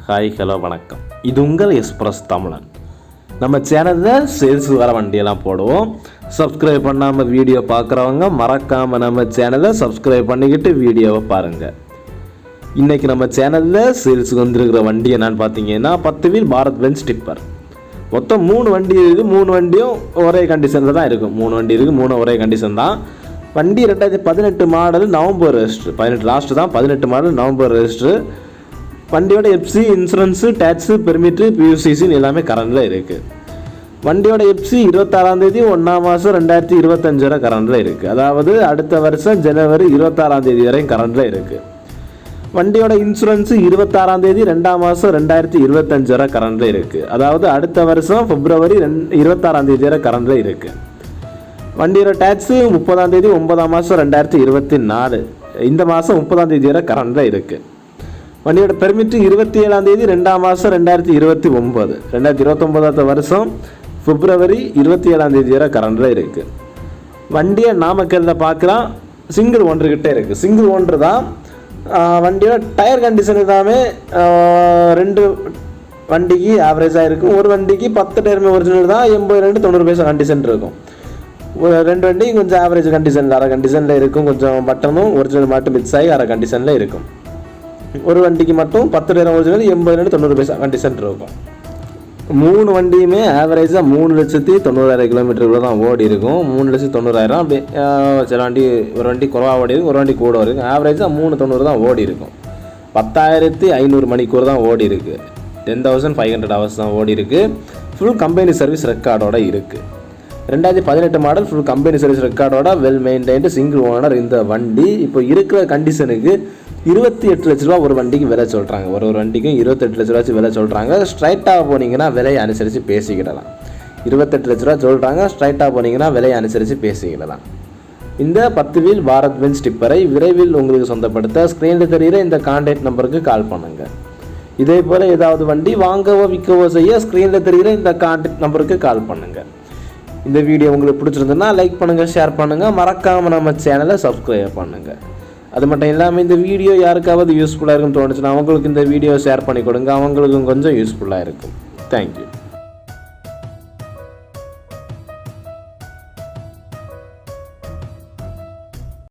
Hi hello வணக்கம். இது உங்கள் எக்ஸ்பிரஸ் தமிழன். நம்ம சேனலில் சேல்ஸ் வர வண்டியெல்லாம் போடுவோம். சப்ஸ்கிரைப் பண்ணாமல் வீடியோ பார்க்குறவங்க மறக்காமல் நம்ம சேனலை சப்ஸ்கிரைப் பண்ணிக்கிட்டு வீடியோவை பாருங்கள். இன்றைக்கி நம்ம சேனலில் சேல்ஸுக்கு வந்துருக்கிற வண்டி என்னன்னு பார்த்தீங்கன்னா 10 வீல் பாரத் பென்ஸ் டிப்பர். மொத்தம் 3 வண்டி இருக்குது. 3 வண்டியும் ஒரே கண்டிஷனில் தான் இருக்கும். 3 வண்டி இருக்குது, 3 ஒரே கண்டிஷன் தான். வண்டி 2018 மாடல் நவம்பர் ரெஜிஸ்ட்ரு. 18 லாஸ்ட்டு தான், 18 மாடல் நவம்பர் ரெஜிஸ்ட்ரு. வண்டியோட எஃப்சி, இன்சூரன்ஸு, டேக்ஸு, பெர்மிட்டு, பியூசிசின்னு எல்லாமே கரண்டில் இருக்குது. வண்டியோட எஃப்சி 26ஆம் தேதி 1ஆம் மாதம் 2025 வரை கரண்டில் இருக்குது. அதாவது அடுத்த வருஷம் ஜனவரி 26ஆம் தேதி வரையும் கரண்டில் இருக்குது. வண்டியோட இன்சூரன்ஸு 26ஆம் தேதி 2ஆம் மாதம் 2025 வரை கரண்டில் இருக்குது. அதாவது அடுத்த வருஷம் பிப்ரவரி 26ஆம் தேதி வரை கரண்டில் இருக்குது. வண்டியோட டேக்ஸு 30ஆம் தேதி 9ஆம் மாதம் 2024, இந்த மாதம் 30ஆம் தேதி வரை கரண்டில் இருக்குது. வண்டியோட பெர்மிட்டு 27ஆம் தேதி 2ஆம் மாதம் 2029, 2029 வருஷம் பிப்ரவரி 27ஆம் தேதி வரை கரண்டில் இருக்குது. வண்டியை நாமக்கல்லில் பார்க்கலாம். சிங்கிள் ஓனர்கிட்ட இருக்குது. சிங்கிள் ஓனர் தான். வண்டியோட டயர் கண்டிஷன் எல்லாமே 2 வண்டிக்கு ஆவரேஜாக இருக்கும். ஒரு வண்டிக்கு 10 டயருமே ஒரிஜினல் தான். 80-90 கண்டிஷன் இருக்கும். 2 வண்டி கொஞ்சம் ஆவரேஜ் கண்டிஷனில், அரை கண்டிஷனில் இருக்கும். கொஞ்சம் பட்டனும் ஒரிஜினல் மட்டும் மிக்ஸ் ஆகி அரை கண்டிஷனில் இருக்கும். ஒரு வண்டிக்கு மட்டும் 10 டயர் ஒரிஜினல், 80-90 கண்டிஷன் இருக்கும். 3 வண்டியுமே ஆவரேஜாக 3,90,000 கிலோமீட்டருக்குள்ள தான் ஓடி இருக்கும். 3,90,000 அப்படி. சில வண்டி, ஒரு வண்டி குறவாக ஓடி இருக்கும், ஒரு வண்டி கூட இருக்கும். ஆவரேஜாக 3,90 தான் ஓடி இருக்கும். 10,500 மணிக்கூர் தான் ஓடி இருக்குது. 10,500 ஹவர்ஸ் தான் ஓடி இருக்குது. ஃபுல் கம்பெனி சர்வீஸ் ரெக்கார்டோட இருக்குது. 2018 மாடல் ஃபுல் கம்பெனி சர்வீஸ் ரெக்கார்டோட வெல் மெயின்டைன்டு சிங்கிள் ஓனர் இந்த வண்டி. இப்போ இருக்கிற கண்டிஷனுக்கு 28 லட்ச ரூபா ஒரு வண்டிக்கு விலை சொல்கிறாங்க. ஒரு வண்டிக்கும் 28 லட்ச ரூபாச்சு விலை சொல்கிறாங்க. ஸ்ட்ரைட்டாக போனீங்கன்னா விலையை அனுசரித்து பேசிக்கிடலாம். 28 லட்ச ரூபா சொல்கிறாங்க. ஸ்ட்ரைட்டாக போனீங்கன்னா விலையை அனுசரித்து பேசிக்கிடலாம். இந்த 10 வீல் பாரத் பென்ஸ் டிப்பரை விரைவில் உங்களுக்கு சொந்தப்படுத்த ஸ்க்ரீனில் தெரிகிற இந்த கான்டாக்ட் நம்பருக்கு கால் பண்ணுங்கள். இதே போல் ஏதாவது வண்டி வாங்கவோ விற்கவோ செய்ய ஸ்க்ரீனில் தெரிகிற இந்த கான்டாக்ட் நம்பருக்கு கால் பண்ணுங்கள். இந்த வீடியோ உங்களுக்கு பிடிச்சிருந்ததுன்னா லைக் பண்ணுங்கள், ஷேர் பண்ணுங்கள், மறக்காமல் நம்ம சேனலை சப்ஸ்கிரைப் பண்ணுங்கள். அது மட்டும் இல்லாமல் இந்த வீடியோ யாருக்காவது யூஸ்ஃபுல்லாக இருக்குன்னு தோணுச்சுன்னா அவங்களுக்கு இந்த வீடியோ ஷேர் பண்ணி கொடுங்க. அவங்களுக்கும் கொஞ்சம் யூஸ்ஃபுல்லாக இருக்கும். தேங்க்யூ.